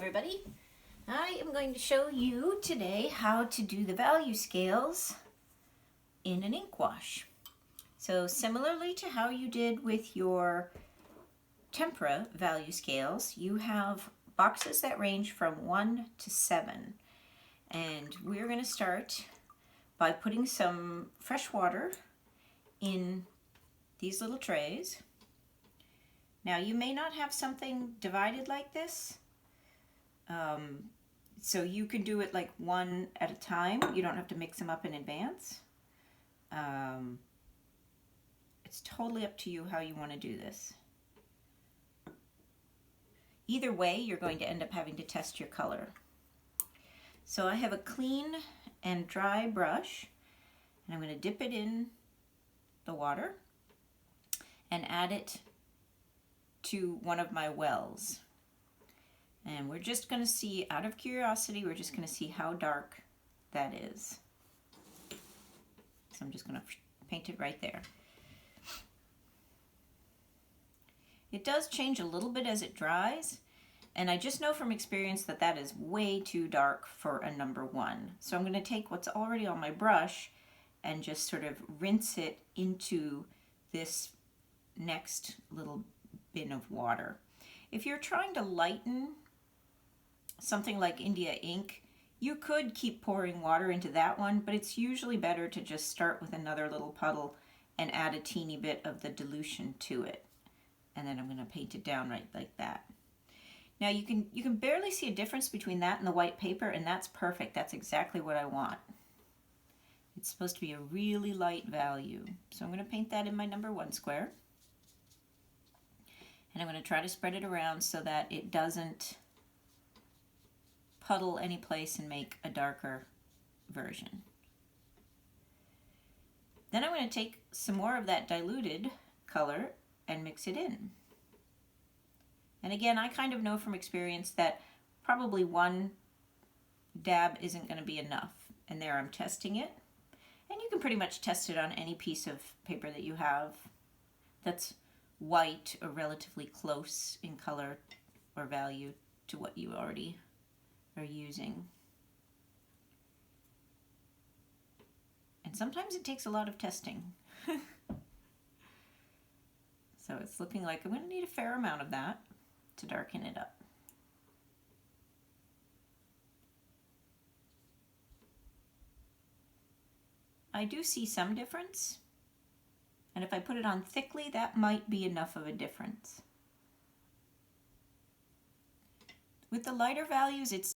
everybody. I am going to show you today how to do the value scales in an ink wash. So similarly to how you did with your tempera value scales, you have boxes that range from 1 to 7. And we're going to start by putting some fresh water in these little trays. Now you may not have something divided like this. So you can do it like one at a time. You don't have to mix them up in advance. It's totally up to you how you want to do this. Either way, you're going to end up having to test your color. So I have a clean and dry brush, and I'm going to dip it in the water and add it to one of my wells. And we're just going to see, out of curiosity, we're just going to see how dark that is. So I'm just going to paint it right there. It does change a little bit as it dries, and I just know from experience that that is way too dark for a number 1. So I'm going to take what's already on my brush and just sort of rinse it into this next little bin of water. If you're trying to lighten something like India ink, you could keep pouring water into that one, but it's usually better to just start with another little puddle and add a teeny bit of the dilution to it. And then I'm going to paint it down right like that. Now you can barely see a difference between that and the white paper, and that's perfect. That's exactly what I want. It's supposed to be a really light value. So I'm going to paint that in my number 1 square. And I'm going to try to spread it around so that it doesn't puddle any place and make a darker version. Then I'm going to take some more of that diluted color and mix it in. And again, I kind of know from experience that probably 1 dab isn't going to be enough. And there I'm testing it. And you can pretty much test it on any piece of paper that you have that's white or relatively close in color or value to what you already are using. And sometimes it takes a lot of testing. So it's looking like I'm going to need a fair amount of that to darken it up. I do see some difference, and if I put it on thickly, that might be enough of a difference. With the lighter values, it's